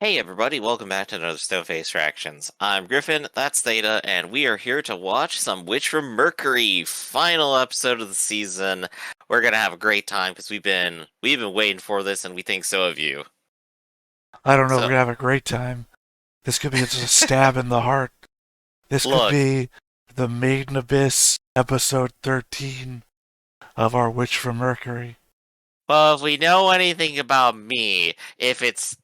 Hey everybody, welcome back to another Stoneface Reactions. I'm Griffin, that's Theta, and we are here to watch some Witch from Mercury, final episode of the season. We're gonna have a great time because we've been waiting for this, and we think so of you. I don't know. We're So, gonna have a great time. This could be just a stab in the heart. This could look, be the Maiden Abyss episode 13 of our Witch from Mercury. well, if we know anything about me, if it's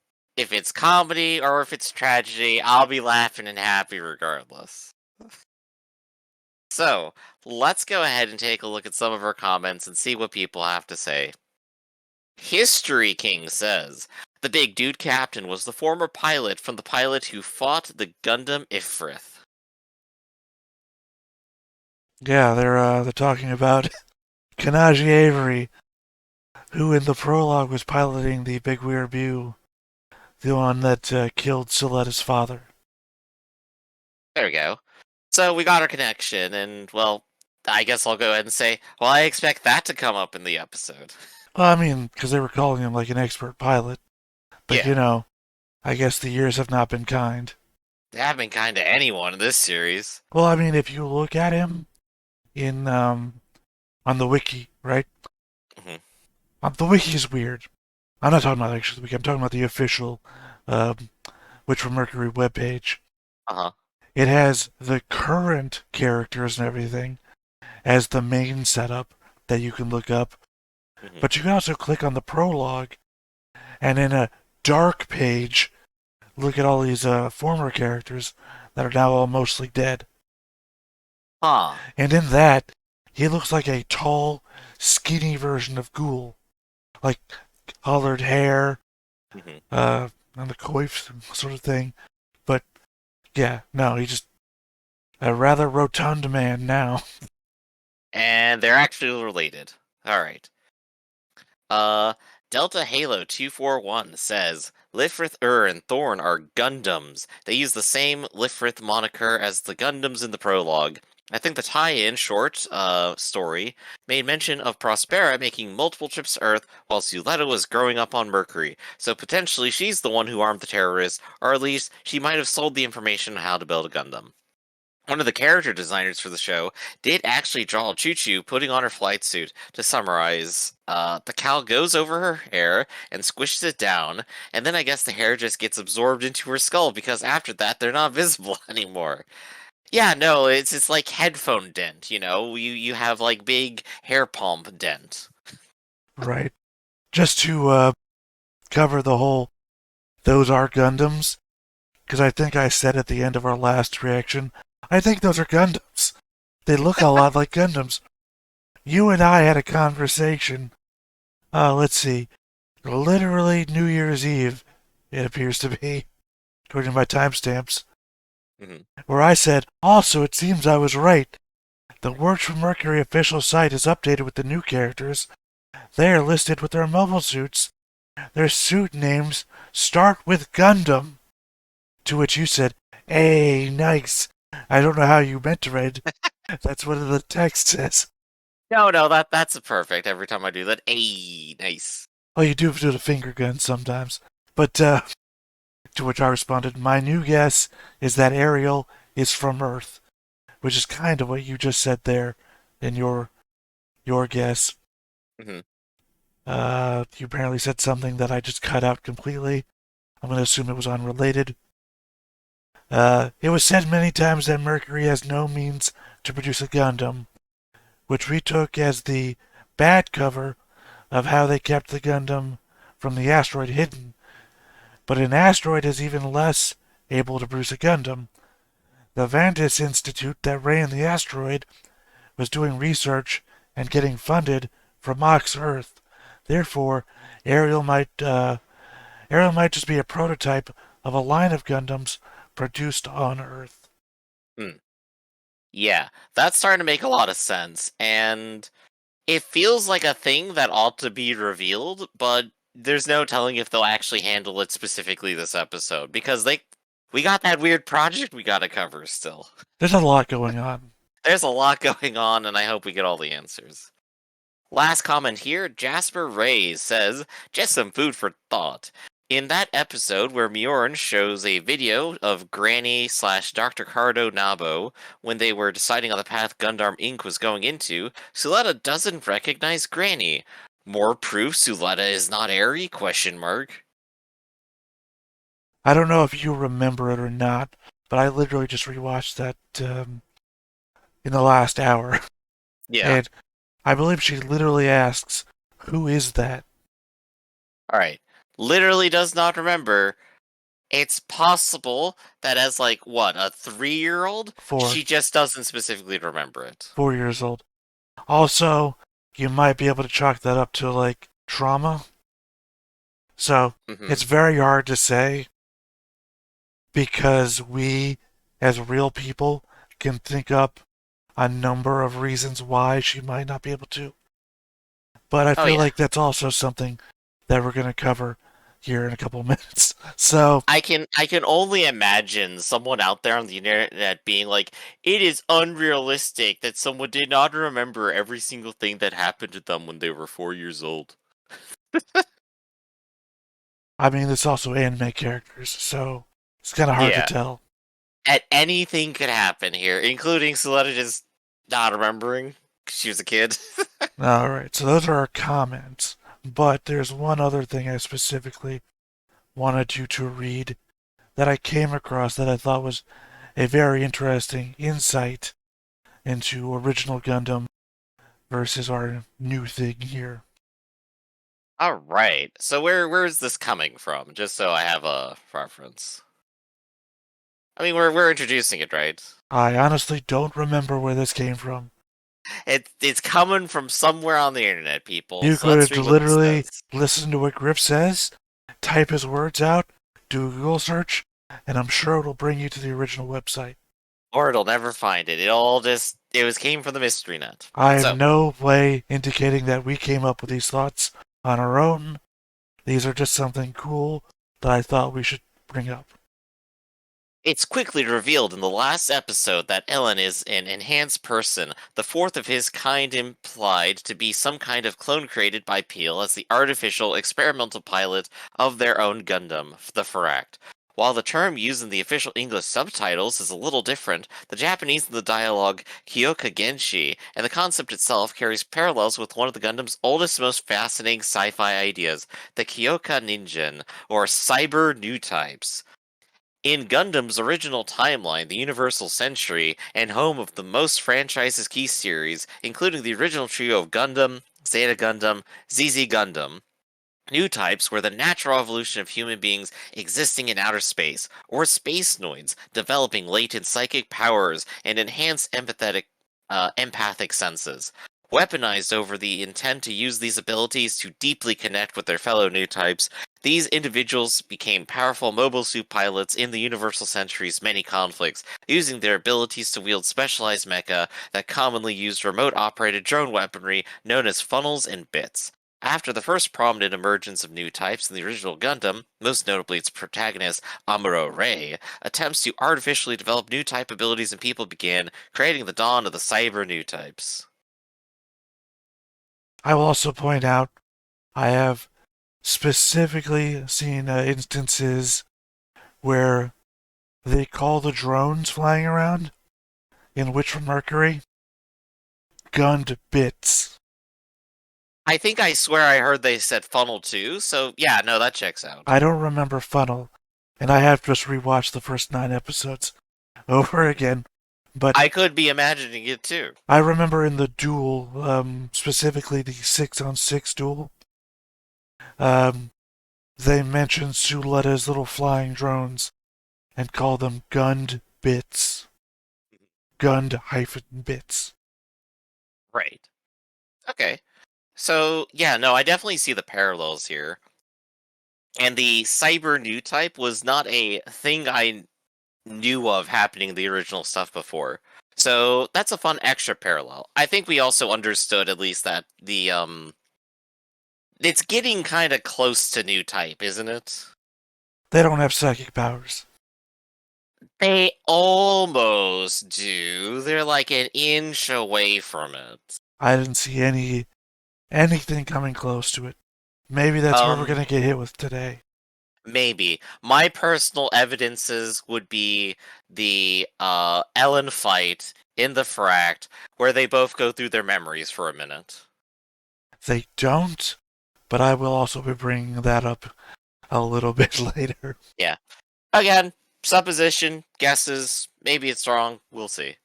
comedy or if it's tragedy, I'll be laughing and happy regardless. So, let's go ahead and take a look at some of our comments and see what people have to say. History King says, the big dude captain was the former pilot from the pilot who fought the Gundam Ifrith. Yeah, they're talking about Kanaji Avery, who in the prologue was piloting the Big Weird Bew, the one that killed Soletta's father. There we go. So we got our connection, and well, I guess I'll go ahead and say, well, I expect that to come up in the episode. Well, I mean, because they were calling him like an expert pilot, but Yeah, I guess the years have not been kind. they have been kind to anyone in this series. Well, I mean, if you look at him in on the wiki, right? Hmm. The wiki is weird. I'm not talking about actually the wiki. I'm talking about the official um, Witch from Mercury webpage. Uh-huh. It has the current characters and everything as the main setup that you can look up. Hmm. But you can also click on the prologue and in a dark page, look at all these former characters that are now all mostly dead. Huh. And in that, he looks like a tall, skinny version of Ghoul. Like colored hair, Hmm. on the coif sort of thing. But yeah, no, he's just a rather rotund man now. And they're actually related. Alright. Uh, Delta Halo 241 says Lifrith and Thorn are Gundams. They use the same Lifrith moniker as the Gundams in the prologue. I think the tie-in short story made mention of Prospera making multiple trips to Earth while Suletta was growing up on Mercury. So potentially she's the one who armed the terrorists, or at least she might have sold the information on how to build a Gundam. One of the character designers for the show did actually draw Choo Choo putting on her flight suit. To summarize, the cowl goes over her hair and squishes it down, and then I guess the hair just gets absorbed into her skull because after that they're not visible anymore. Yeah, no, it's like headphone dent, you have like big hair pump dent. Right. Just to cover the whole those are Gundams, because I think I said at the end of our last reaction, I think those are Gundams. They look a lot like Gundams. You and I had a conversation, let's see, literally New Year's Eve, it appears to be, according to my timestamps, Mhm. where I said, also, it seems I was right. The Works from Mercury official site is updated with the new characters. They are listed with their mobile suits. Their suit names start with Gundam. To which you said, hey, nice. I don't know how you meant to read. That's what the text says. No, that's perfect every time I do that. Hey, nice. Well, you do do the finger gun sometimes. But to which I responded, my new guess is that Ariel is from Earth, which is kind of what you just said there in your guess. Hmm. You apparently said something that I just cut out completely. I'm going to assume it was unrelated. It was said many times that Mercury has no means to produce a Gundam, which we took as the bad cover of how they kept the Gundam from the asteroid hidden. But an asteroid is even less able to produce a Gundam. The Vantis Institute that ran the asteroid was doing research and getting funded from Mox Earth. Therefore, Ariel might Ariel might just be a prototype of a line of Gundams produced on Earth. Hmm. Yeah, that's starting to make a lot of sense, and it feels like a thing that ought to be revealed, but there's no telling if they'll actually handle it specifically this episode because we got that weird project we got to cover still. There's a lot going on. There's a lot going on, and I hope we get all the answers. Last comment here, Jasper Ray says, just some food for thought. In that episode where Mjorn shows a video of Granny slash Dr. Cardo Nabo when they were deciding on the path Gundam Inc. was going into, Suletta doesn't recognize Granny. More proof Suletta is not Eri? Question mark. I don't know if you remember it or not, but I literally just rewatched that in the last hour. Yeah. And I believe she literally asks, "Who is that?" Alright. Literally does not remember. It's possible that as like what, a 3-year-old, For she just doesn't specifically remember it. 4 years old. Also, you might be able to chalk that up to like trauma. So Hmm. it's very hard to say because we, as real people, can think up a number of reasons why she might not be able to. But I Oh feel yeah. like that's also something that we're going to cover here in a couple of minutes. So I can only imagine someone out there on the internet being like, it is unrealistic that someone did not remember every single thing that happened to them when they were 4 years old. I mean, it's also anime characters, so it's kind of hard to Yeah. tell. And anything could happen here, including Celetta just not remembering 'cause she was a kid. All right, so those are our comments. But there's one other thing I specifically wanted you to read that I came across that I thought was a very interesting insight into original Gundam versus our new thing here. Alright, so where is this coming from? Just so I have a reference. I mean, we're introducing it, right? I honestly don't remember where this came from. It's coming from somewhere on the internet, people. You So let's could read what this literally says. listen to what Griff says, type his words out, do a Google search, and I'm sure it'll bring you to the original website. Or it'll never find it. It came from the mystery net. I have So no way indicating that we came up with these thoughts on our own. These are just something cool that I thought we should bring up. it's quickly revealed in the last episode that Ellen is an enhanced person, the fourth of his kind, implied to be some kind of clone created by Peel as the artificial experimental pilot of their own Gundam, the Farak. While the term used in the official English subtitles is a little different, the Japanese in the dialogue Kyoka Genshi, and the concept itself carries parallels with one of the Gundam's oldest, most fascinating sci-fi ideas, the Kyoka Ninjin, or cyber new types. In Gundam's original timeline, the Universal Century, and home of the most franchises key series, including the original trio of Gundam, Zeta Gundam, ZZ Gundam, new types were the natural evolution of human beings existing in outer space, or space noids, developing latent psychic powers and enhanced empathic senses. Weaponized over the intent to use these abilities to deeply connect with their fellow new types, these individuals became powerful mobile suit pilots in the Universal Century's many conflicts, using their abilities to wield specialized mecha that commonly used remote operated drone weaponry known as funnels and bits. After the first prominent emergence of new types in the original Gundam, most notably its protagonist, Amuro Ray, attempts to artificially develop new type abilities in people began, creating the dawn of the cyber new types. I will also point out I have specifically seen instances where they call the drones flying around in Witch from Mercury gunned bits. I think I swear I heard they said funnel too, so yeah, no, that checks out. I don't remember funnel, and I have just rewatched the first 9 episodes over again. But I could be imagining it too. I remember in the duel, specifically the 6-on-6 duel, um, they mentioned Suletta's little flying drones and called them gunned bits. Gunned hyphen bits. Right. Okay. So, yeah, no, I definitely see the parallels here. And the cyber new type was not a thing I knew of happening in the original stuff before. So that's a fun extra parallel. I think we also understood at least that it's getting kind of close to new type, isn't it? They don't have psychic powers. They almost do. They're like an inch away from it. I didn't see anything coming close to it. Maybe that's what we're Um, gonna get hit with today. Maybe. My personal evidences would be the Ellen fight in the Fract, where they both go through their memories for a minute. They don't, but I will also be bringing that up a little bit later. Yeah. Again, supposition, guesses, maybe it's wrong, we'll see.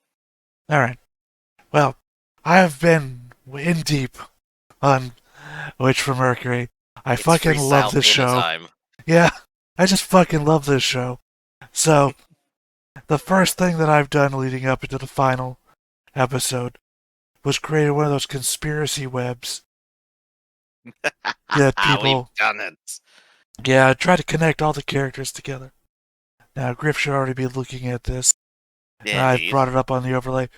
Alright. Well, I have been in deep on Witch from Mercury. I It's fucking love freestyle this Theta show. time. Yeah, I just fucking love this show. So, the first thing that I've done leading up into the final episode was create one of those conspiracy webs that We've people, done it. yeah, try to connect all the characters together. Now, Griff should already be looking at this, and I've Indeed. brought it up on the overlay.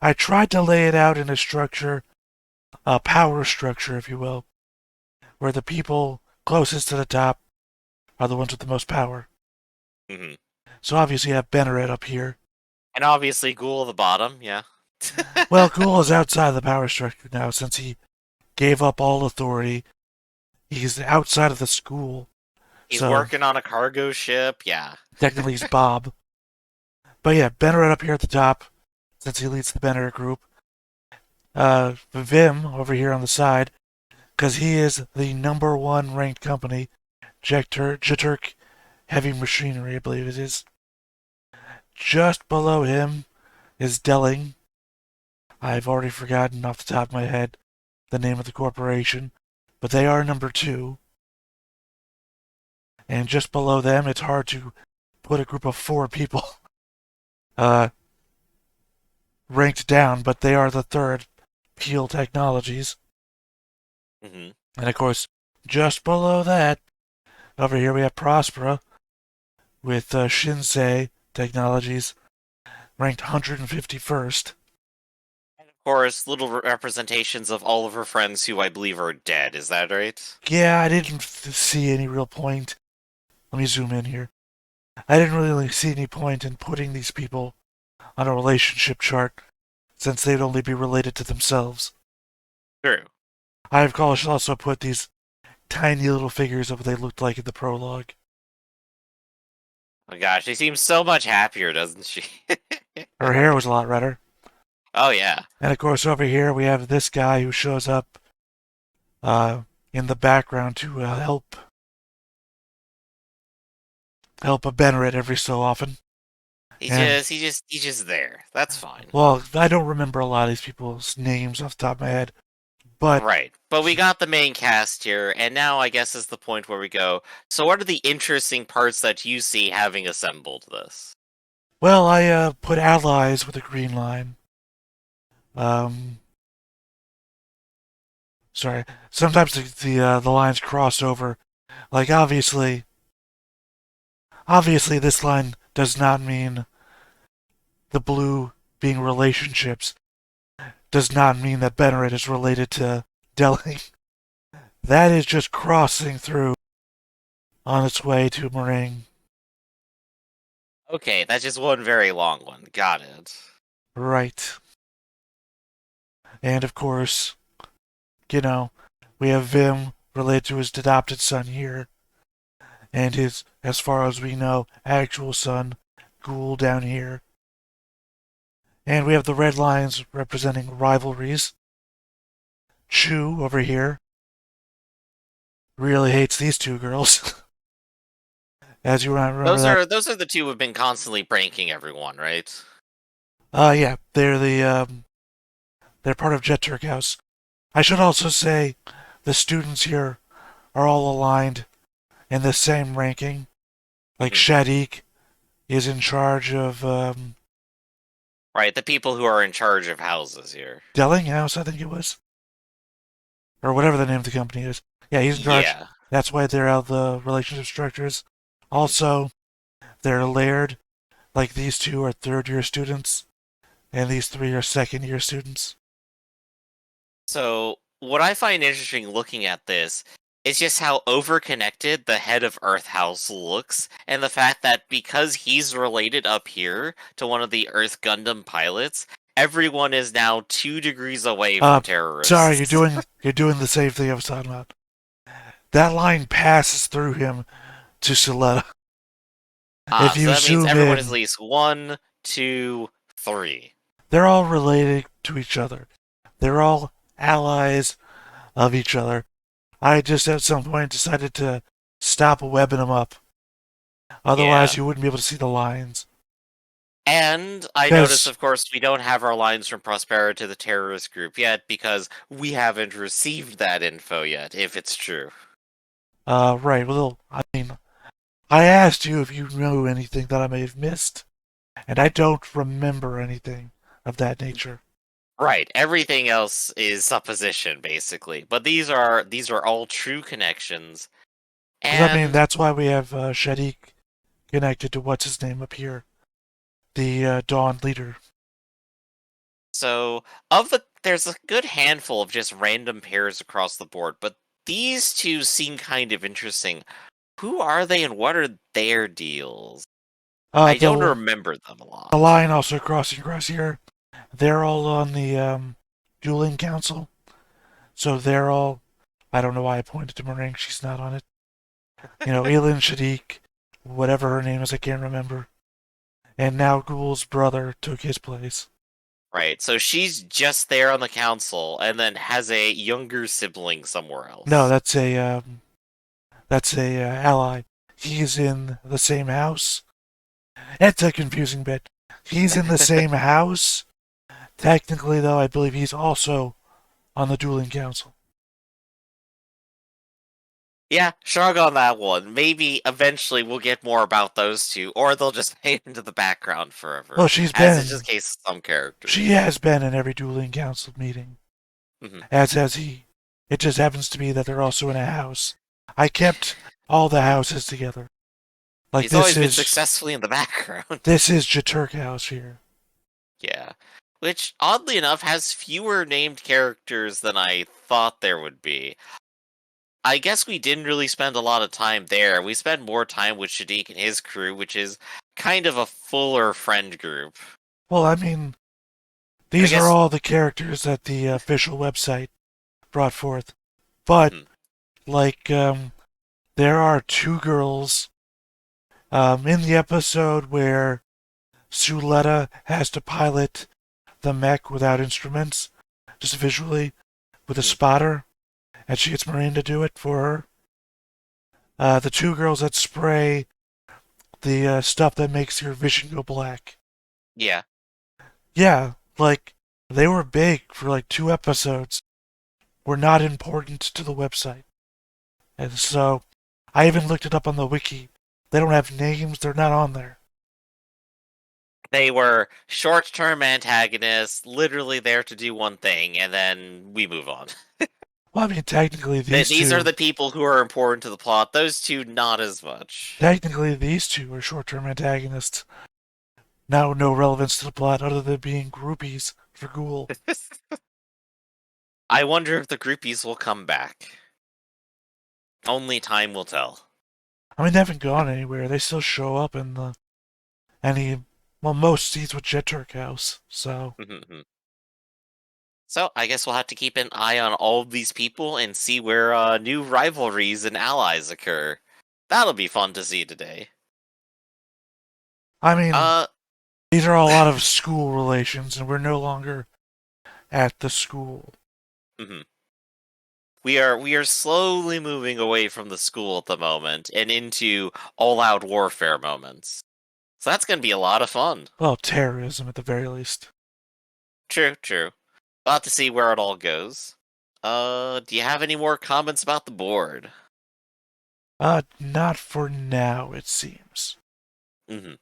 I tried to lay it out in a structure, a power structure, if you will, where the people closest to the top are the ones with the most power. Hmm. So obviously you have Benneret up here. And obviously Ghoul at the bottom, yeah. Well, Ghoul is outside the power structure now since he gave up all authority. He's outside of the school. He's So working on a cargo ship, yeah. technically he's Bob. But yeah, Benneret up here at the top, since he leads the Benneret group. Vim over here on the side, because he is the #1 ranked company, Jeturk Heavy Machinery, I believe it is. Just below him is Delling. I've already forgotten off the top of my head the name of the corporation, but they are #2. And just below them, it's hard to put a group of 4 people ranked down, but they are the third, Peel Technologies. Hmm. And of course, just below that, over here we have Prospera with Shinsei Technologies ranked 151st. And of course, little representations of all of her friends who I believe are dead, is that right? Yeah, I didn't see any real point. Let me zoom in here. I didn't really see any point in putting these people on a relationship chart since they'd only be related to themselves. True. I, of course, also put these tiny little figures of what they looked like in the prologue. Oh gosh, she seems so much happier, doesn't she? Her hair was a lot redder. Oh yeah. And of course, over here we have this guy who shows up in the background to help a Benneret every so often. He's just there. That's fine. Well, I don't remember a lot of these people's names off the top of my head, but Right. But we got the main cast here, and now I guess is the point where we go. So what are the interesting parts that you see having assembled this? well, I put allies with a green line. Um, sorry. Sometimes the lines cross over. Like obviously, this line does not mean the blue being relationships. Does not mean that Benneret is related to Delling. That is just crossing through on its way to Meringue. Okay, that's just one very long one. Got it. Right. And of course, you know, we have Vim related to his adopted son here, and his, as far as we know, actual son, Ghoul, down here. And we have the red lines representing rivalries. Chu over here really hates these 2 girls. As you remember that. Those are the two who've been constantly pranking everyone, right? Yeah, they're part of Jet Turk House. I should also say the students here are all aligned in the same ranking. Like Shadik is in charge of Right, the people who are in charge of houses here. Delling House, I think it was, or whatever the name of the company is. Yeah, he's in charge. Yeah. That's why they're out the relationship structures. Also, they're layered. Like these 2 are 3rd-year students, and these 3 are 2nd-year students. So, what I find interesting looking at this is just how overconnected the head of Earth House looks, and the fact that because he's related up here to one of the Earth Gundam pilots, everyone is now 2 degrees away from terrorists. Sorry, you're doing the same thing I was talking about. That line passes through him to Suletta. If Ah, so you that means zoom everyone is at in, least 1, 2, 3. they're all related to each other. They're all allies of each other. I just at some point decided to stop webbing them up. Otherwise, Yeah. you wouldn't be able to see the lines. And I notice, Because, of course, we don't have our lines from Prospera to the terrorist group yet because we haven't received that info yet, if it's true. right, well, I mean, I asked you if you knew anything that I may have missed, and I don't remember anything of that nature. Right, everything else is supposition, basically. But these are all true connections. Because, I mean, And that's why we have Shadik connected to what's his name up here, the Dawn leader. so, there's a good handful of just random pairs across the board, but these two seem kind of interesting. Who are they and what are their deals? I don't The remember them a the lot. line also crossing across here. They're all on the dueling council, so they're all. I don't know why I pointed to Meringue. She's not on it. You know, Elin Shadik, whatever her name is, I can't remember. And now Ghoul's brother took his place. Right, so she's just there on the council and then has a younger sibling somewhere No, else. that's a ally. He's in the same house. It's a confusing bit. He's in the same house. Technically, though, I believe he's also on the dueling council. Yeah, shrug on that one. Maybe eventually we'll get more about those two, or they'll just fade into the background forever, Well, she's as is just been. the case with some She characters. has been in every dueling council meeting, Mhm. as has he. It just happens to be that they're also in a house. I kept all the houses together. Like He's always been successfully in the background. this is Jaturk House here. Yeah. Which, oddly enough, has fewer named characters than I thought there would be. I guess we didn't really spend a lot of time there. We spent more time with Shadik and his crew, which is kind of a fuller friend group. Well, I mean, And I these are guess. all the characters that the official website brought forth. But Mhm. like, there are two girls in the episode where Suletta has to pilot the mech without instruments, just visually with a Mhm. spotter, and she gets Marine to do it for her. The two girls that spray the stuff that makes your vision go black. Yeah. Yeah, like they were big for like 2 episodes. Were not important to the website, and so I even looked it up on the wiki. They don't have names. They're not on there. They were short term antagonists, literally there to do one thing, and then we move on. Well, I mean, These are the people who are important to the plot, those two, not as much. technically these two are short-term antagonists. Now, no relevance to the plot other than being groupies for Ghoul. I wonder if the groupies will come back. Only time will tell. I mean, they haven't gone anywhere. They still show up in the any well most seats with Jet Turk House. So So, I guess we'll have to keep an eye on all of these people and see where new rivalries and allies occur. That'll be fun to see today. I mean, Uh, these are all a lot of school relations, and we're no longer at the school. mhm. We are slowly moving away from the school at the moment and into all-out warfare moments. So that's gonna be a lot of fun. Well, terrorism at the very least. True, true. We'll have to see where it all goes. Do you have any more comments about the board? Not for now, it seems. Mm-hmm.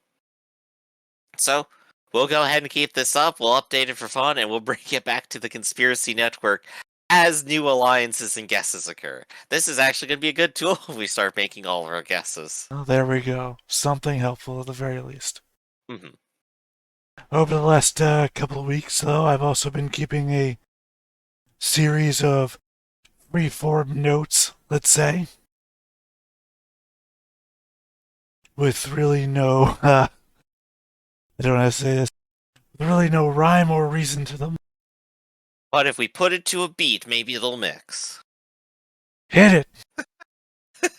So, we'll go ahead and keep this up, we'll update it for fun, and we'll bring it back to the Conspiracy Network as new alliances and guesses occur. This is actually going to be a good tool when we start making all of our guesses. Oh, there we go. Something helpful at the very least. Mm-hmm. Over the last couple of weeks, though, I've also been keeping a series of freeform notes, let's say, with really no, I don't know how to say this, with really no rhyme or reason to them. But if we put it to a beat, maybe it'll mix. Hit it!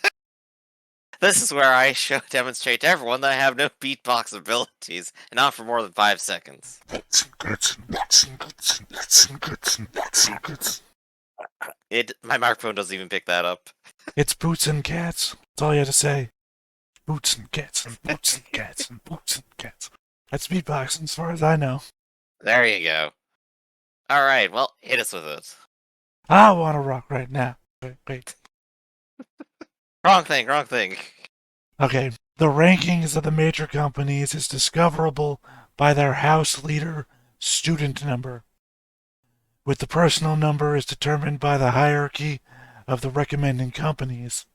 This is where I demonstrate to everyone that I have no beatbox abilities, and not for more than 5 seconds. My microphone doesn't even pick that up. It's boots and cats. That's all you had to say. Boots and cats and boots and cats and boots and cats. That's beatboxing as far as I know. There you go. Alright, well, hit us with it. I want to rock right now. Wait. Wrong thing. Okay, the rankings of the major companies is discoverable by their house leader student number, with the personal number is determined by the hierarchy of the recommending companies.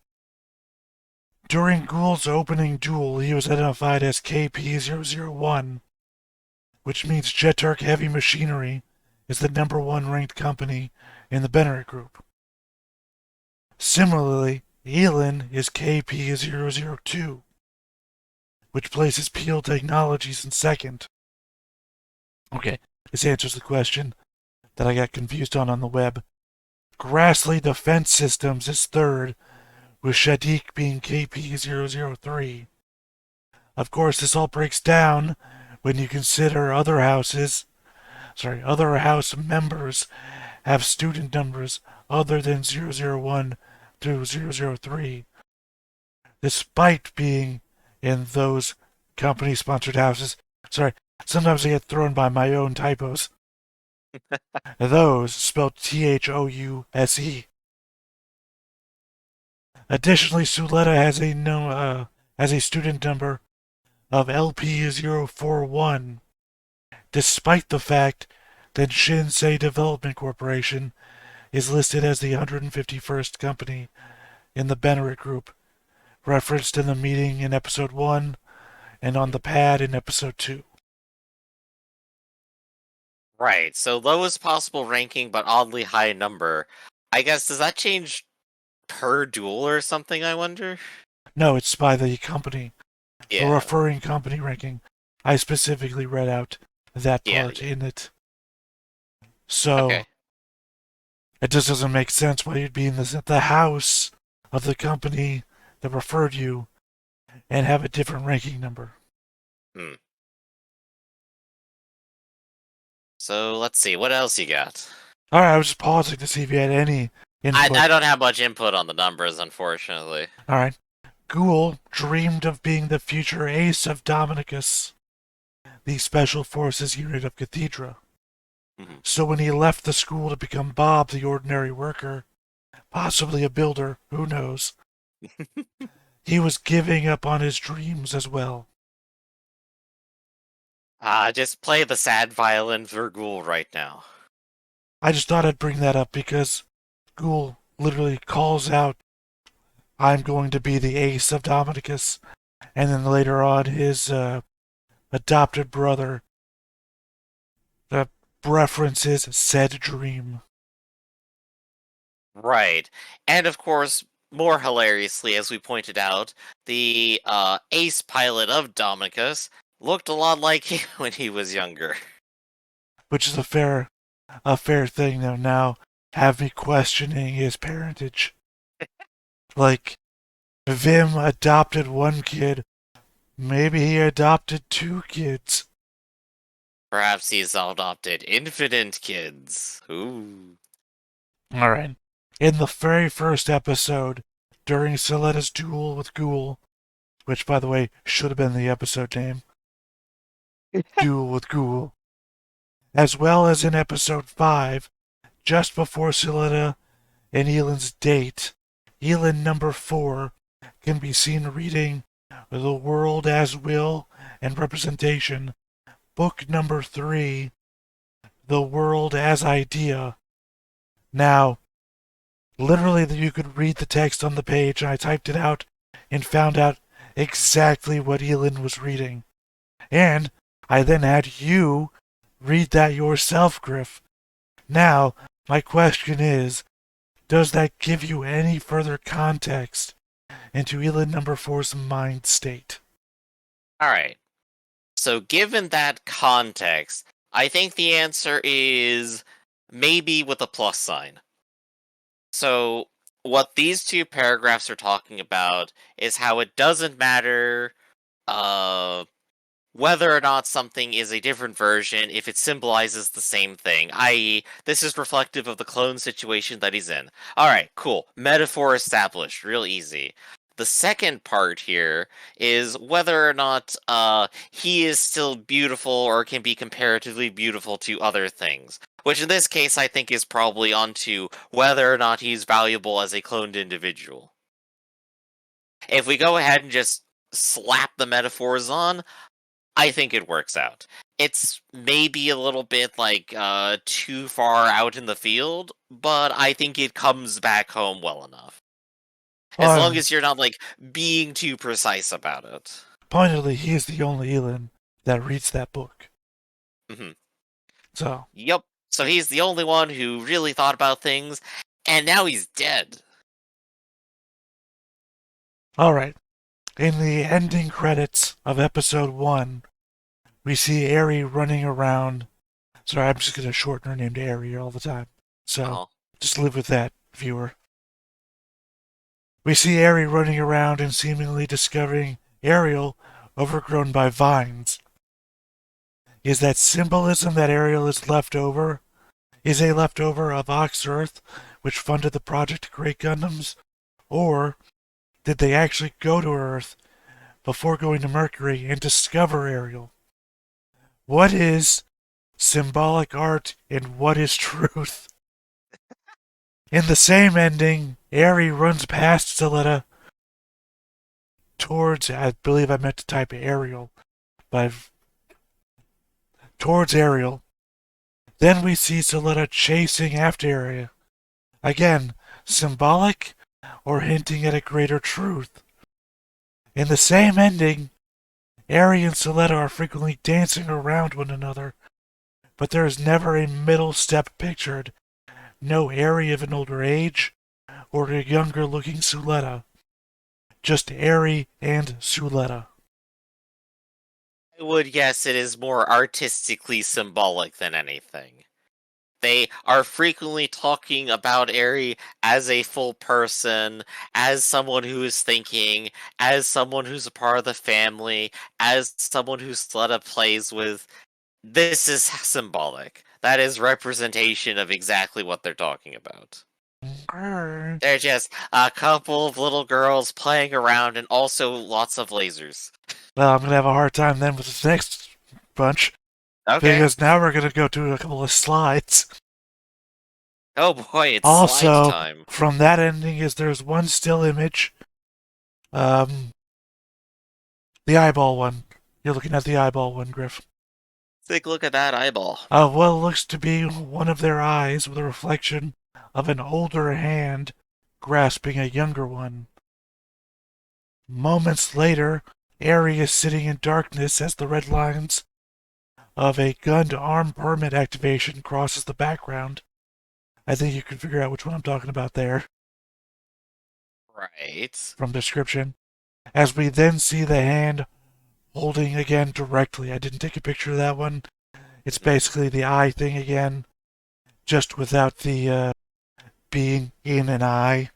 During Ghoul's opening duel, he was identified as KP001, which means Jeturk Heavy Machinery is the number one ranked company in the Bennett Group. Similarly, Elin is KP002, which places Peel Technologies in second. Okay, this answers the question that I got confused on the web. Grassley Defense Systems is third, with Shadik being KP003. Of course, this all breaks down when you consider other house members have student numbers other than 001 through 003, despite being in those company-sponsored houses. Sorry, sometimes I get thrown by my own typos. Those spelled THOUSE. Additionally, Suletta has a student number of LP041, despite the fact that Shinsei Development Corporation is listed as the 151st company in the Bennett Group, referenced in the meeting in Episode 1 and on the pad in Episode 2. Right, so lowest possible ranking but oddly high number. I guess, does that change per duel or something, I wonder? No, it's by the company. Yeah. The referring company ranking. I specifically read out that part Yeah. in it. So, Okay. it just doesn't make sense why you'd be in the house of the company that referred you and have a different ranking number. So, let's see, what else you got? Alright, I was just pausing to see if you had any input. I don't have much input on the numbers, unfortunately. Alright. Ghoul dreamed of being the future ace of Dominicus, the Special Forces unit of Cathedra. So when he left the school to become Bob, the ordinary worker, possibly a builder, who knows, he was giving up on his dreams as well. Just play the sad violin for Ghoul right now. I just thought I'd bring that up because Ghoul literally calls out, I'm going to be the ace of Dominicus, and then later on his adopted brother references said dream. Right. And of course, more hilariously, as we pointed out, the ace pilot of Dominicus looked a lot like him when he was younger. Which is a fair thing though. Now have me questioning his parentage. Like, Vim adopted one kid, maybe he adopted two kids. Perhaps he's adopted infinite kids. Ooh. Alright. In the very first episode, during Soletta's duel with Ghoul, which by the way should have been the episode name, Duel with Ghoul, as well as in episode 5, just before Soletta and Elin's date, Elin number 4 can be seen reading The World as Will and Representation, book number 3, The World as Idea. Now, literally you could read the text on the page, and I typed it out and found out exactly what Elin was reading. And I then had you read that yourself, Griff. Now, my question is, does that give you any further context into Elin number 4's mind state? Alright. So given that context, I think the answer is maybe with a plus sign. So, what these two paragraphs are talking about is how it doesn't matter uh whether or not something is a different version if it symbolizes the same thing, i.e., this is reflective of the clone situation that he's in. Alright, cool. Metaphor established. Real easy. The second part here is whether or not he is still beautiful or can be comparatively beautiful to other things. Which in this case I think is probably onto whether or not he's valuable as a cloned individual. If we go ahead and just slap the metaphors on, I think it works out. It's maybe a little bit like too far out in the field, but I think it comes back home well enough. As long Um, as you're not like being too precise about it. Pointedly, he's the only Elin that reads that book. Hmm. So, Yep. So he's the only one who really thought about things, and now he's dead. alright. In the ending credits of episode 1, we see Eri running around. Sorry, I'm just going to shorten her name to Eri all the time. So, Oh, just live with that, viewer. We see Eri running around and seemingly discovering Ariel overgrown by vines. Is that symbolism that Ariel is leftover? Is a leftover of Ox Earth, which funded the project to create Gundams? Or did they actually go to Earth before going to Mercury and discover Ariel? What is symbolic art and what is truth? In the same ending, Eri runs past Soletta towards, I believe I meant to type Ariel, but towards Ariel. Then we see Soletta chasing after Eri. Again, symbolic or hinting at a greater truth. In the same ending, Eri and Soletta are frequently dancing around one another, but there is never a middle step pictured. No Eri of an older age or a younger looking Soletta. Just Eri and Soletta. I would guess it is more artistically symbolic than anything. They are frequently talking about Eri as a full person, as someone who is thinking, as someone who's a part of the family, as someone who Sletta plays with. This is symbolic. That is representation of exactly what they're talking about. They're just a couple of little girls playing around and also lots of lasers. Well, I'm going to have a hard time then with this next bunch, Okay. because now we're going to go to a couple of slides. Oh boy, it's slide Also, time. from that ending is there's one still image. Um, the eyeball one. You're looking at the eyeball one, Griff. Take a look at that eyeball. What looks to be one of their eyes with a reflection of an older hand grasping a younger one. Moments later, Eri is sitting in darkness as the red lines of a gun arm permit activation crosses the background. I think you can figure out which one I'm talking about there Right. from description. As we then see the hand holding again directly. I didn't take a picture of that one. It's basically the eye thing again, just without the being in an eye.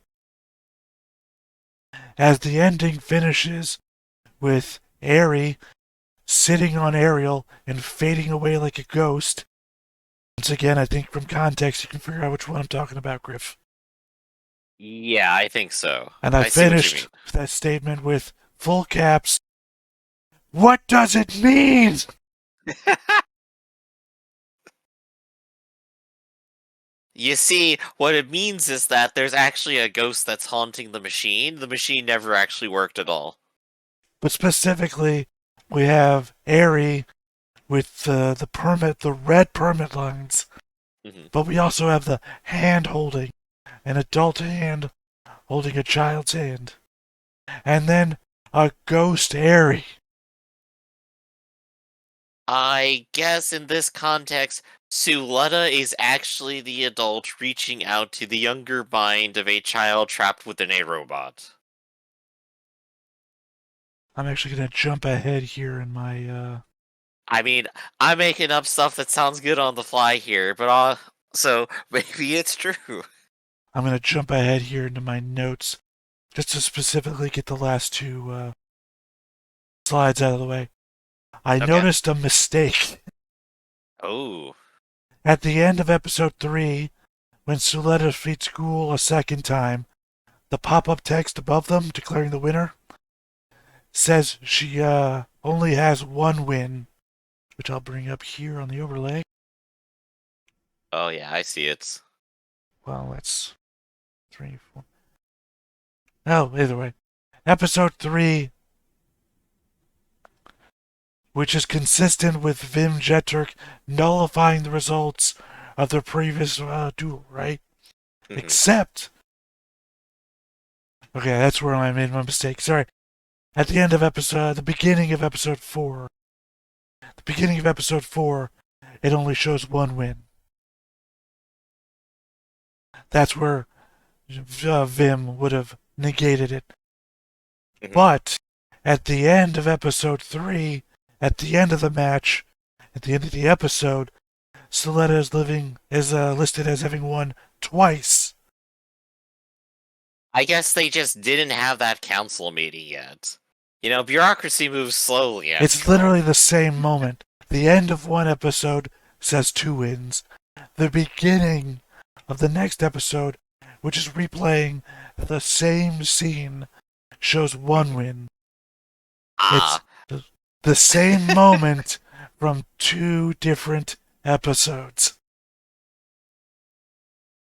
As the ending finishes with Eri sitting on Ariel and fading away like a ghost. Once again, I think from context you can figure out which one I'm talking about, Griff. Yeah, I think so. And I I see what you mean. finished that statement with full caps. What does it mean? You see, what it means is that there's actually a ghost that's haunting the machine. The machine never actually worked at all. But specifically, we have Eri with the permit, the red permit lines. Hmm. But we also have the hand holding, an adult hand holding a child's hand. And then a ghost Eri. I guess in this context, Suletta is actually the adult reaching out to the younger mind of a child trapped within a robot. I'm actually going to jump ahead here in my. I mean, I'm making up stuff that sounds good on the fly here, but so maybe it's true. I'm going to jump ahead here into my notes just to specifically get the last two slides out of the way. I Okay. noticed a mistake. Oh. At the end of episode 3, when Suletta defeats Ghoul a second time, the pop-up text above them declaring the winner says she only has one win, which I'll bring up here on the overlay. Oh yeah, I see it. Well, that's 3, 4. Oh, either way. Episode 3, which is consistent with Vim Jeturk nullifying the results of their previous duel, right? Hmm. Except, okay, that's where I made my mistake. Sorry. At the end of the beginning of episode 4, it only shows one win. That's where Vim would have negated it. Hmm. But at the end of episode 3, at the end of the match, at the end of the episode, Suletta is listed as having won twice. I guess they just didn't have that council meeting yet. You know, bureaucracy moves slowly It's after all. literally the same moment. The end of one episode says 2 wins. The beginning of the next episode, which is replaying the same scene, shows 1 Mhm. win. It's Ah, the same moment from 2 different episodes.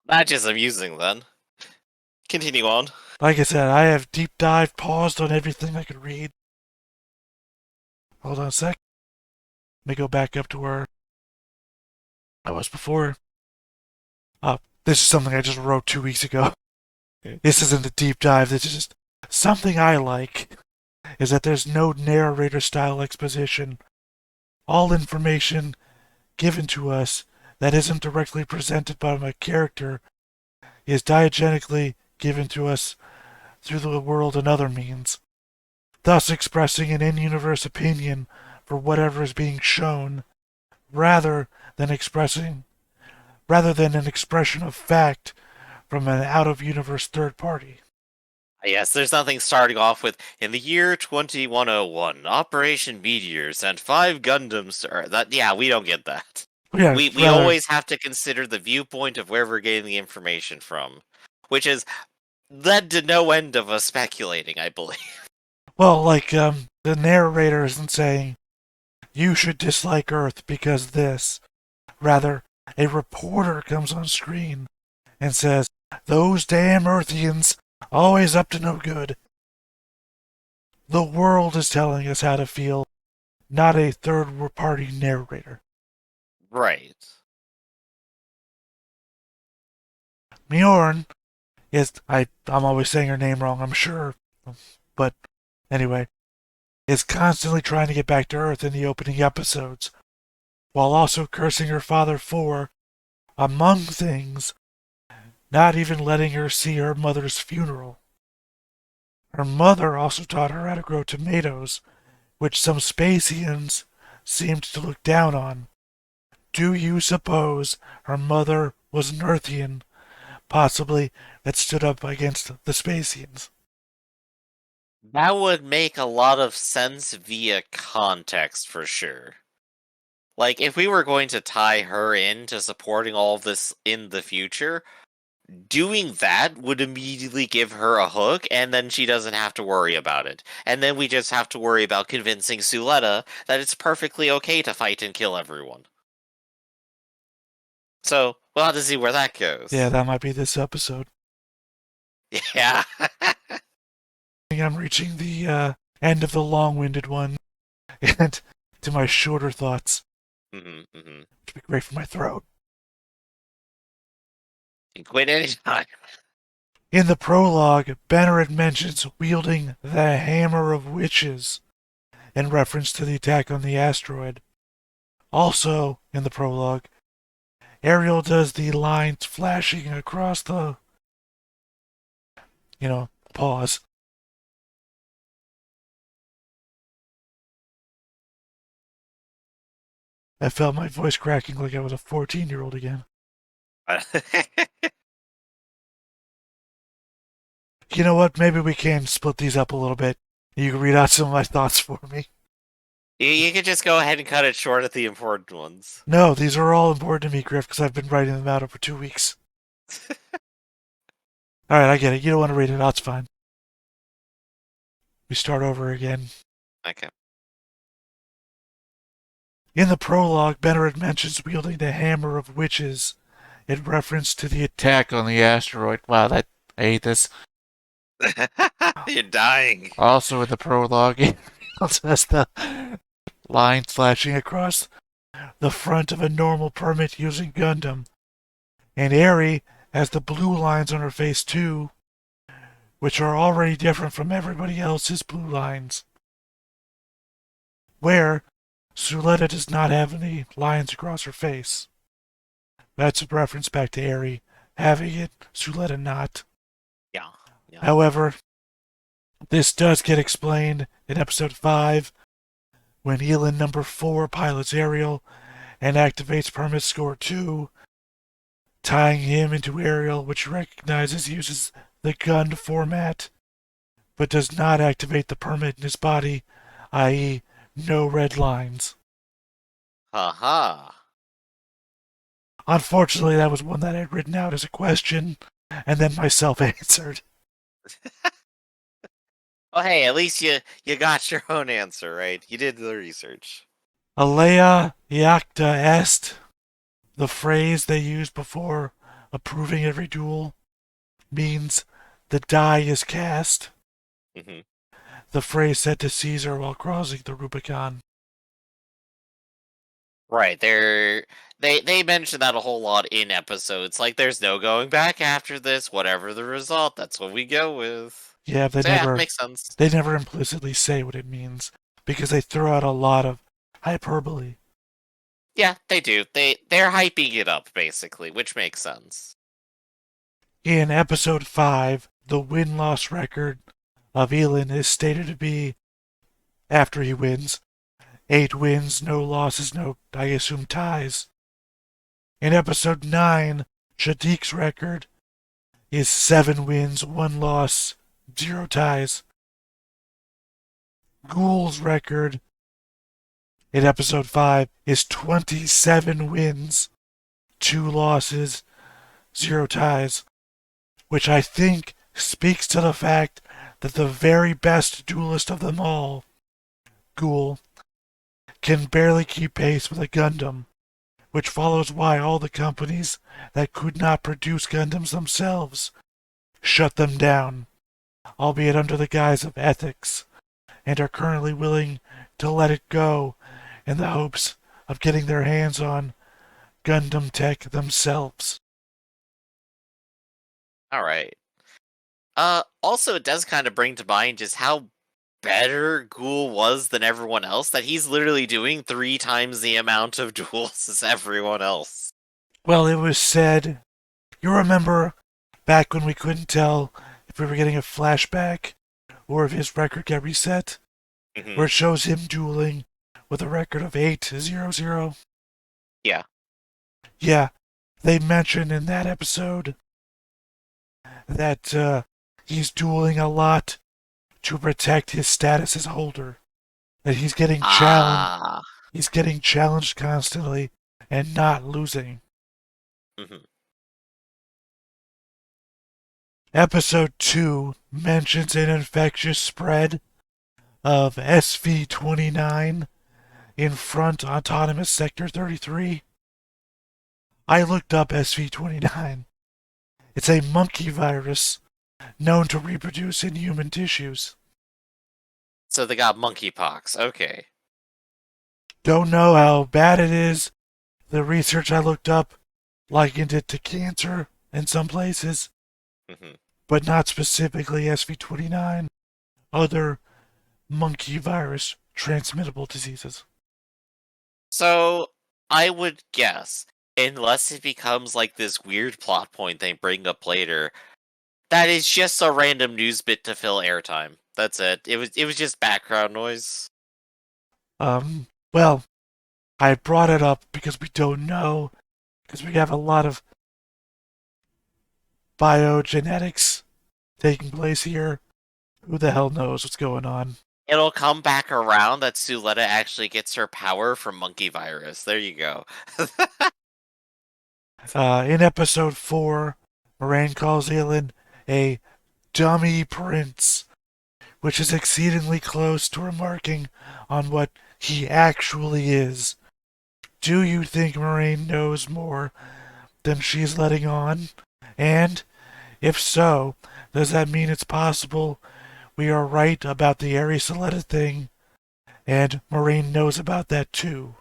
that is amusing then. Continue on. Like I said, I have deep dive paused on everything I could read. Hold on a sec. Let me go back up to where I was before. This is something I just wrote 2 weeks ago. This isn't a deep dive. This is just something I like. Is that there's no narrator style exposition. All information given to us that isn't directly presented by my character is diegetically given to us through the world and other means, thus expressing an in-universe opinion for whatever is being shown, rather than an expression of fact from an out-of-universe third party. Yes, there's nothing starting off with in the year 2101, Operation Meteor sent 5 Gundams to Earth. That yeah, we don't get that. Yeah, We rather, always have to consider the viewpoint of where we're getting the information from, which is led to no end of us speculating, I believe. well, like, the narrator isn't saying, you should dislike Earth because this. Rather, a reporter comes on screen and says, those damn Earthians, always up to no good. The world is telling us how to feel, not a third party narrator. Right. Mjorn I'm always saying her name wrong, I'm sure. But anyway, is constantly trying to get back to Earth in the opening episodes, while also cursing her father for, among things, not even letting her see her mother's funeral. Her mother also taught her how to grow tomatoes, which some Spacians seemed to look down on. Do you suppose her mother was an Earthian, possibly that stood up against the Spacians? That would make a lot of sense via context for sure. Like, if we were going to tie her into supporting all of this in the future, doing that would immediately give her a hook, and then she doesn't have to worry about it. And then we just have to worry about convincing Suletta that it's perfectly okay to fight and kill everyone. So, we'll have to see where that Yeah, goes. that might be this episode. Yeah. I think I'm reaching the end of the long-winded one, and to my shorter thoughts, Hmm. Hmm. which would be great for my throat. You can quit anytime. In the prologue, Banneret mentions wielding the Hammer of Witches in reference to the attack on the asteroid. Also, in the prologue, Ariel does the lines flashing across the, pause. I felt my voice cracking like I was a 14-year-old again. You know what? Maybe we can split these up a little bit. You can read out some of my thoughts for me. You could just go ahead and cut it short at the important ones. No, these are all important to me, Griff, because I've been writing them out over 2 weeks. All right, I get it. You don't want to read it out. It's fine. We start over again. Okay. In the prologue, Bennett mentions wielding the Hammer of Witches in reference to the attack on the asteroid. Wow, I hate this. You're dying. Also in the prologue, it also has the line flashing across the front of a normal permit using Gundam. And Eri has the blue lines on her face too, which are already different from everybody else's blue lines. Where Suletta does not have any lines across her face. That's a reference back to Eri having it, Suletta not. Yeah. However, this does get explained in episode 5 when Elin number 4 pilots Ariel and activates permit score 2, tying him into Ariel, which recognizes uses the gun format, but does not activate the permit in his body, i.e., no red lines. Haha. Unfortunately, that was one that I had written out as a question and then myself answered. Oh, hey, at least you got your own answer, right? You did the research. Alea iacta est, the phrase they use before approving every duel, means the die is cast. Mm-hmm. The phrase said to Caesar while crossing the Rubicon. Right, they mention that a whole lot in episodes. Like, there's no going back after this. Whatever the result, that's what we go with. Yeah, So yeah, makes sense. they never implicitly say what it means because they throw out a lot of hyperbole. Yeah, they do. They're hyping it up basically, which makes sense. In episode 5, the win-loss record of Elin is stated to be, after he wins, 8 wins, no losses, no, I assume, ties. In episode 9, Shadik's record is 7 wins, 1 loss, 0 ties. Ghoul's record in episode 5 is 27 wins, 2 losses, 0 ties, which I think speaks to the fact that the very best duelist of them all, Ghoul, can barely keep pace with a Gundam, which follows why all the companies that could not produce Gundams themselves shut them down, albeit under the guise of ethics, and are currently willing to let it go in the hopes of getting their hands on Gundam tech themselves. All right. Also, it does kind of bring to mind just how better Ghoul was than everyone else. That he's literally doing 3 times the amount of duels as everyone else. Well, it was said, you remember back when we couldn't tell if we were getting a flashback or if his record got reset, where it shows him dueling with a record of 8-0-0. Yeah. Yeah, they mentioned in that episode that he's dueling a lot to protect his status as holder. That he's getting challenged. He's getting challenged constantly and not losing. Mm-hmm. Episode 2 mentions an infectious spread of SV-29 in front autonomous sector 33. I looked up SV-29. It's a monkey virus known to reproduce in human tissues. So they got monkeypox. Okay. Don't know how bad it is. The research I looked up likened it to cancer in some places, but not specifically SV-29. Other monkey virus transmittable diseases. So I would guess, unless it becomes like this weird plot point they bring up later, that is just a random news bit to fill airtime. That's it. It was just background noise. Well, I brought it up because we don't know, because we have a lot of biogenetics taking place here. Who the hell knows what's going on? It'll come back around that Suletta actually gets her power from monkey virus. There you go. In episode 4, Moraine calls Aelin a dummy prince, which is exceedingly close to remarking on what he actually is. Do you think Moraine knows more than she's letting on? And, if so, does that mean it's possible we are right about the Ares Soletta thing, and Moraine knows about that too?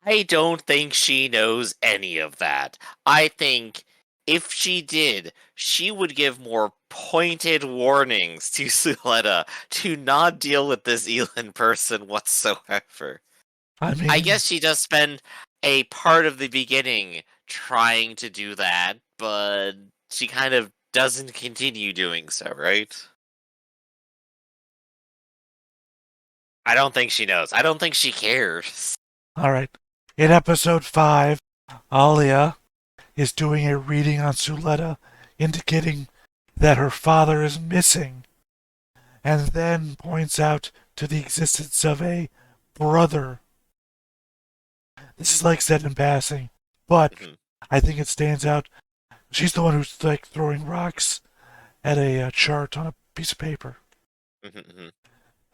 I don't think she knows any of that. I think if she did, she would give more pointed warnings to Suletta to not deal with this Elin person whatsoever. I I mean, guess she does spend a part of the beginning trying to do that, but she kind of doesn't continue doing so, right? I don't think she knows. I don't think she cares. alright. In episode 5, Alia is doing a reading on Suletta, indicating that her father is missing, and then points out to the existence of a brother. This is like said in passing, but Mhm, I think it stands out. She's the one who's like throwing rocks at a chart on a piece of paper, mhm, mhm.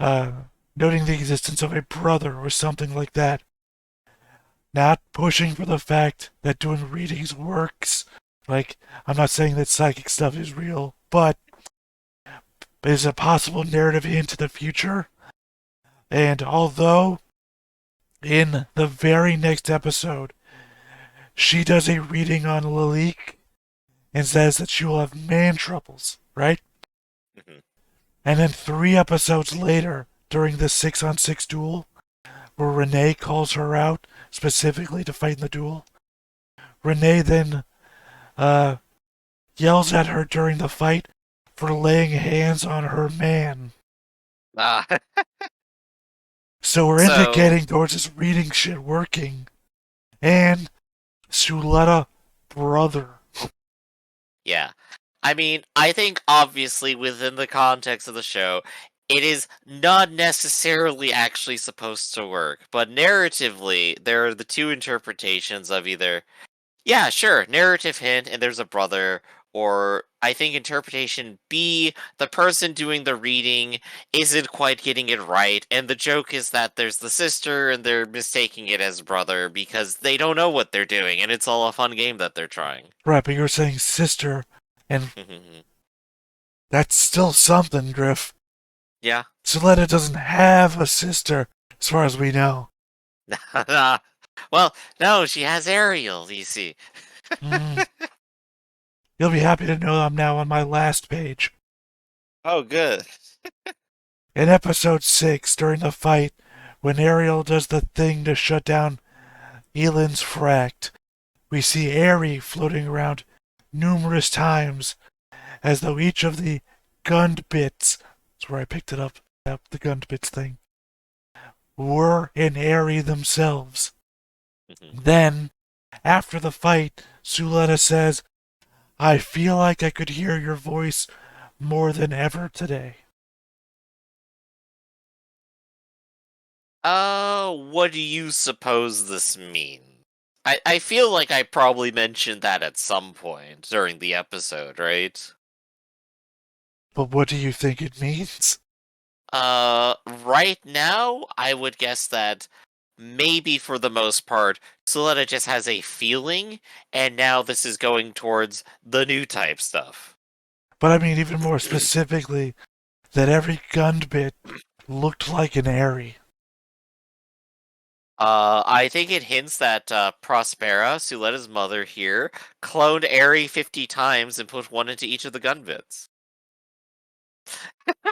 uh, noting the existence of a brother or something like that. Not pushing for the fact that doing readings works. Like, I'm not saying that psychic stuff is real, but is a possible narrative into the future. And although in the very next episode, she does a reading on Lalique and says that she will have man troubles, right? Mhm. And then 3 episodes later, during the 6-on-6 duel, where Renee calls her out specifically to fight in the duel, Renee then uh, yells at her during the fight for laying hands on her man. Ah, So we're so indicating towards this reading shit working. And Suletta brother. yeah. I mean, I think obviously within the context of the show, it is not necessarily actually supposed to work, but narratively, there are the two interpretations of either, yeah, sure, narrative hint, and there's a brother, or I think interpretation B, the person doing the reading isn't quite getting it right, and the joke is that there's the sister, and they're mistaking it as brother because they don't know what they're doing, and it's all a fun game that they're trying. Right, but you're saying sister, and that's still something, Griff. Yeah. Suletta doesn't have a sister, as far as we know. Well, no, she has Ariel, you see. Mm. You'll be happy to know I'm now on my last page. Oh, good. In episode 6, during the fight, when Ariel does the thing to shut down Elin's fract, we see Aerie floating around numerous times, as though each of the Gund bits, that's where I picked it up, the Gund bits thing, were in Aerie themselves. Mhm. Then, after the fight, Suletta says, I feel like I could hear your voice more than ever today. What do you suppose this means? I feel like I probably mentioned that at some point during the episode, right? But what do you think it means? Right now, I would guess that maybe for the most part, Soletta just has a feeling, and now this is going towards the new type stuff. But I mean, even more specifically, that every Gund bit looked like an Aerie. I think it hints that Prospera, Suletta's mother here, cloned Airy 50 times and put one into each of the gun bits. No,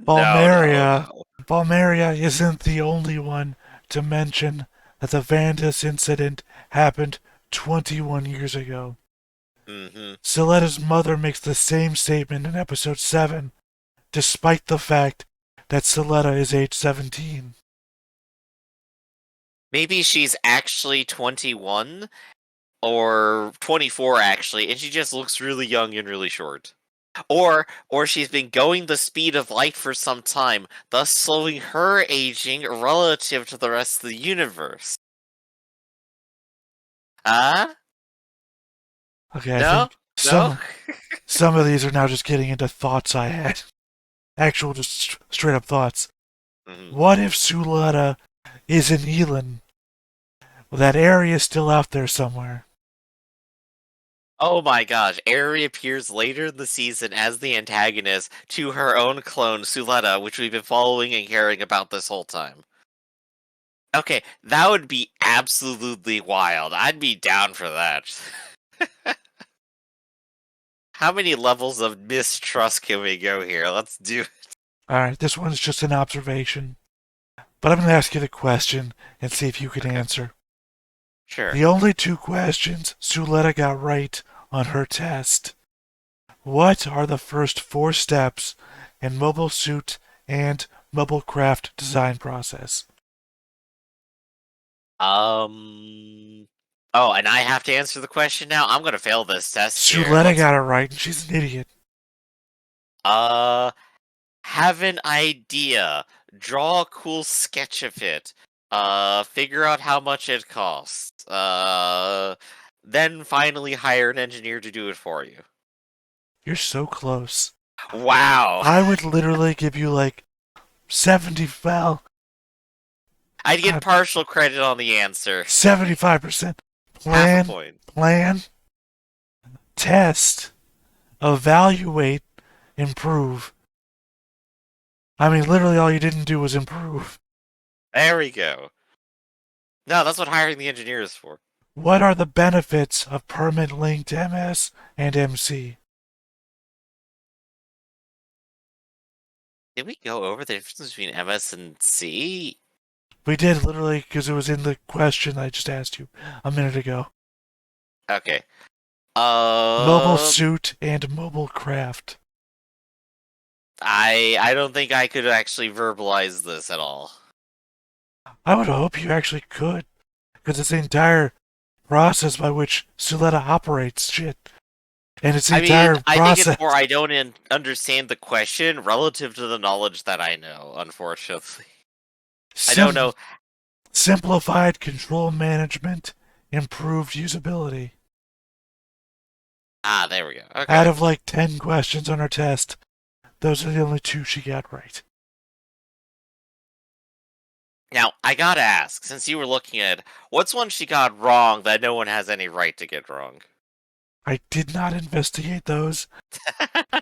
no, Balmeria, no. Balmeria isn't the only one to mention that the Vandus incident happened 21 years ago. Mm-hmm. Siletta's mother makes the same statement in episode 7, despite the fact that Siletta is age 17. Maybe she's actually 21, or 24 actually, and she just looks really young and really short. Or she's been going the speed of light for some time, thus slowing her aging relative to the rest of the universe. Huh? Okay, I No? think No? some of these are now just getting into thoughts I had. Actual, just straight up thoughts. Mhm. What if Suletta is an Elon? Well, that area is still out there somewhere. Oh my gosh, Aerie appears later in the season as the antagonist to her own clone, Suletta, which we've been following and caring about this whole time. Okay, that would be absolutely wild. I'd be down for that. How many levels of mistrust can we go here? Let's do it. Alright, this one's just an observation. But I'm going to ask you the question and see if you can Okay, answer. sure. The only two questions Suletta got right on her test. What are the first 4 steps in Mobile Suit and Mobile Craft design process? Oh, and I have to answer the question now? I'm gonna fail this test here. Suletta got it right, and she's an idiot. Uh, have an idea. Draw a cool sketch of it. Figure out how much it costs. Then finally hire an engineer to do it for you. You're so close. Wow. I would literally give you like 70, well, I'd get partial credit on the answer. 75%. Half a point. Plan, test, evaluate, improve. I mean, literally all you didn't do was improve. There we go. No, that's what hiring the engineer is for. What are the benefits of permanent linked MS and MC? Did we go over the difference between MS and C? We did literally because it was in the question I just asked you a minute ago. Okay. Mobile Suit and Mobile Craft. I don't think I could actually verbalize this at all. I would hope you actually could, because it's the entire process by which Suletta operates shit. And it's the entire I process. think it's more I don't understand the question relative to the knowledge that I know, unfortunately. I don't know. Simplified control management, improved usability. Ah, there we go. Okay. Out of like 10 questions on her test, those are the only 2 she got right. Now, I gotta ask, since you were looking at it, what's one she got wrong that no one has any right to get wrong? I did not investigate those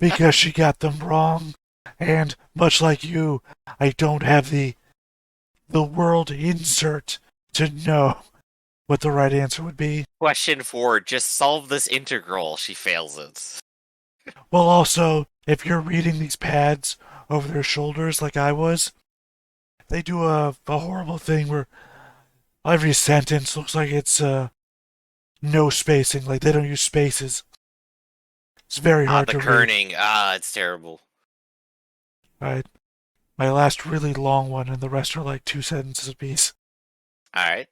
because she got them wrong. And much like you, I don't have the world insert to know what the right answer would be. Question 4, just solve this integral. She fails it. Well, also, if you're reading these pads over their shoulders like I was, they do a horrible thing where every sentence looks like it's no spacing, like they don't use spaces. It's very hard to read. The kerning. It's terrible. Alright. My last really long one, and the rest are like 2 sentences apiece. Alright.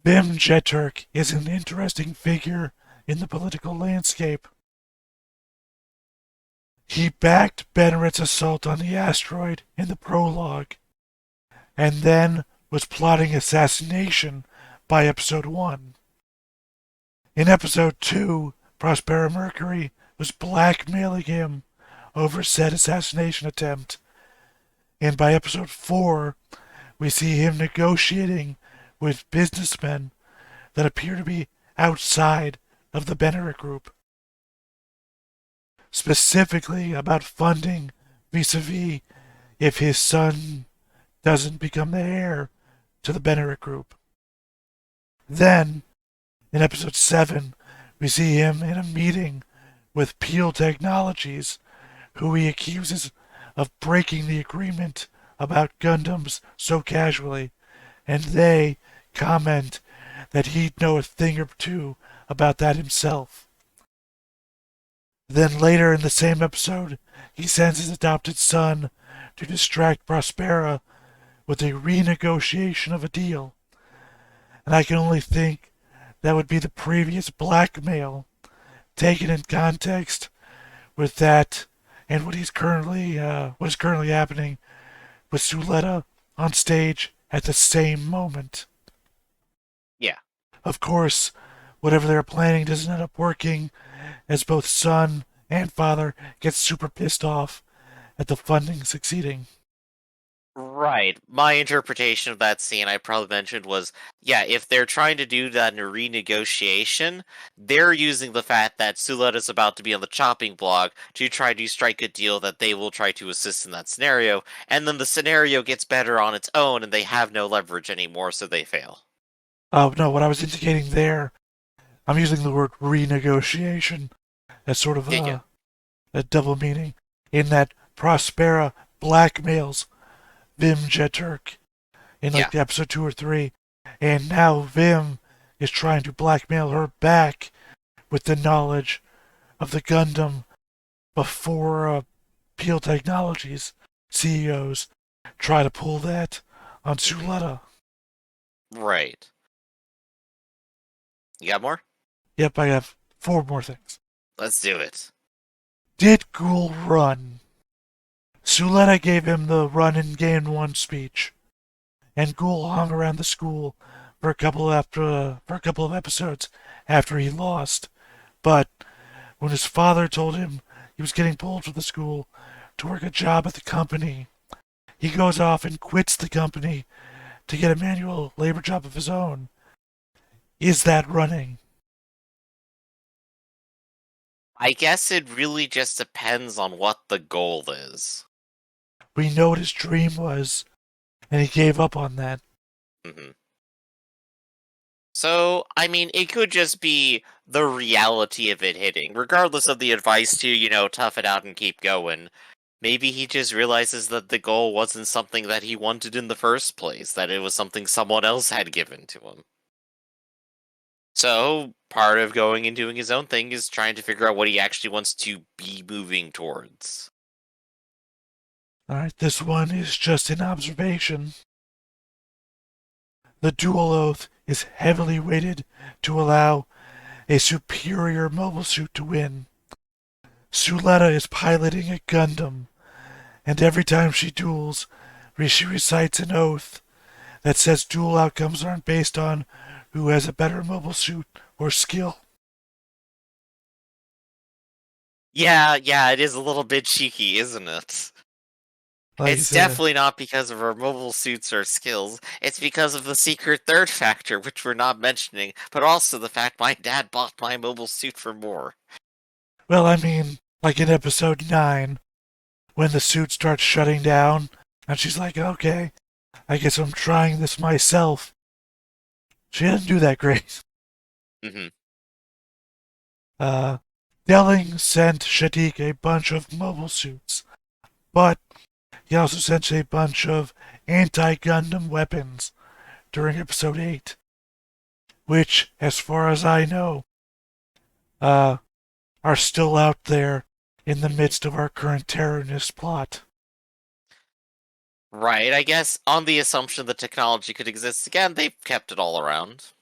Bim Jeturk is an interesting figure in the political landscape. He backed Bennett's assault on the asteroid in the prologue, and then was plotting assassination by episode 1. In episode 2, Prospera Mercury was blackmailing him over said assassination attempt, and by episode 4, we see him negotiating with businessmen that appear to be outside of the Bennett Group, specifically about funding vis-a-vis if his son doesn't become the heir to the Bennett Group. Then, in episode 7, we see him in a meeting with Peel Technologies, who he accuses of breaking the agreement about Gundams so casually, and they comment that he'd know a thing or two about that himself. Then later in the same episode, he sends his adopted son to distract Prospera with a renegotiation of a deal. And I can only think that would be the previous blackmail taken in context with that and what is currently happening with Suletta on stage at the same moment. Yeah. Of course, whatever they're planning doesn't end up working, as both son and father get super pissed off at the funding succeeding. Right. My interpretation of that scene I probably mentioned was, yeah, if they're trying to do that in a renegotiation, they're using the fact that Suletta's about to be on the chopping block to try to strike a deal that they will try to assist in that scenario, and then the scenario gets better on its own and they have no leverage anymore, so they fail. Oh, no, what I was indicating there, I'm using the word renegotiation as sort of Yeah, yeah. a double meaning, in that Prospera blackmails Vim Jeturk in Yeah. like episode 2 or 3, and now Vim is trying to blackmail her back with the knowledge of the Gundam before Peel Technologies CEOs try to pull that on Mhm. Suletta. Right. You got more? Yep, I have 4 more things. Let's do it. Did Ghoul run? Suletta gave him the run in Game 1 speech, and Ghoul hung around the school for a couple of episodes after he lost. But when his father told him he was getting pulled from the school to work a job at the company, he goes off and quits the company to get a manual labor job of his own. Is that running? I guess it really just depends on what the goal is. We know what his dream was, and he gave up on that. Mhm. So, I mean, it could just be the reality of it hitting, regardless of the advice to, tough it out and keep going. Maybe he just realizes that the goal wasn't something that he wanted in the first place, that it was something someone else had given to him. So, part of going and doing his own thing is trying to figure out what he actually wants to be moving towards. Alright, this one is just an observation. The dual oath is heavily weighted to allow a superior mobile suit to win. Suletta is piloting a Gundam, and every time she duels, she recites an oath that says duel outcomes aren't based on who has a better mobile suit or skill. Yeah, it is a little bit cheeky, isn't it? Like I It's said, definitely not because of our mobile suits or skills. It's because of the secret third factor, which we're not mentioning, but also the fact my dad bought my mobile suit for more. well, I mean, like in episode 9, when the suit starts shutting down, and she's like, okay, I guess I'm trying this myself. She doesn't do that great. Hmm. Uh, Delling sent Shadik a bunch of mobile suits, but he also sent a bunch of anti-Gundam weapons during episode 8, which, as far as I know, uh, are still out there in the Hmm. midst of our current terrorist plot. Right, I guess on the assumption that technology could exist again, they've kept it all around.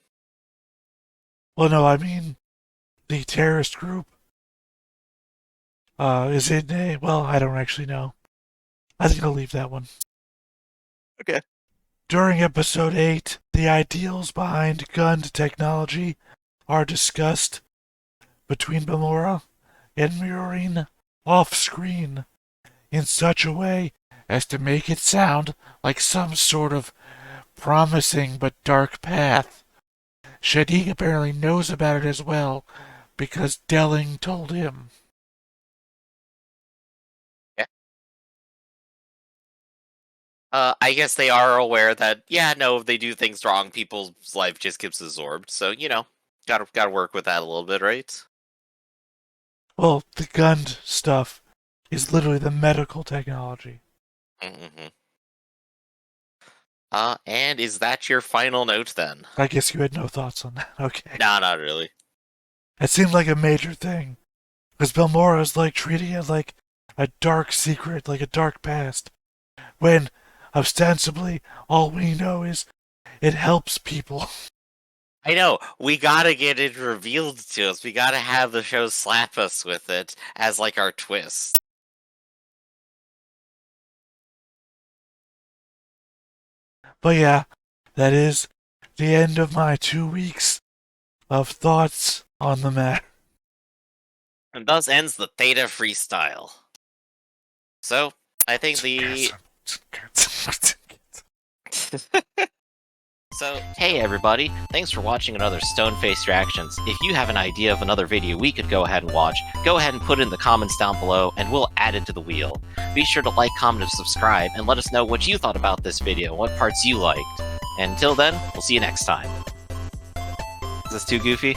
Well, no, I mean, the terrorist group, is it a, well, I don't actually know. I think I'll leave that one. Okay. During episode 8, the ideals behind gun technology are discussed between Bamora and Mirroring off screen in such a way as to make it sound like some sort of promising but dark path. Shadik apparently knows about it as well because Delling told him. Yeah. I guess they are aware that, yeah, no, if they do things wrong, people's life just gets absorbed. So, gotta work with that a little bit, right? Well, the gun stuff is literally the medical technology. Mm-hmm. And is that your final note then? I guess you had no thoughts on that. Okay. Nah, not really. It seemed like a major thing. Because Belmora is like treating it like a dark secret, like a dark past. When, ostensibly, all we know is it helps people. I know, we gotta get it revealed to us. We gotta have the show slap us with it as, like, our twist. But yeah, that is the end of my 2 weeks of thoughts on the matter. And thus ends the Theta freestyle. So, I think the... So, hey everybody, thanks for watching another Stone-Faced Reactions. If you have an idea of another video we could go ahead and watch, go ahead and put it in the comments down below, and we'll add it to the wheel. Be sure to like, comment, and subscribe, and let us know what you thought about this video, and what parts you liked. And until then, we'll see you next time. Is this too goofy?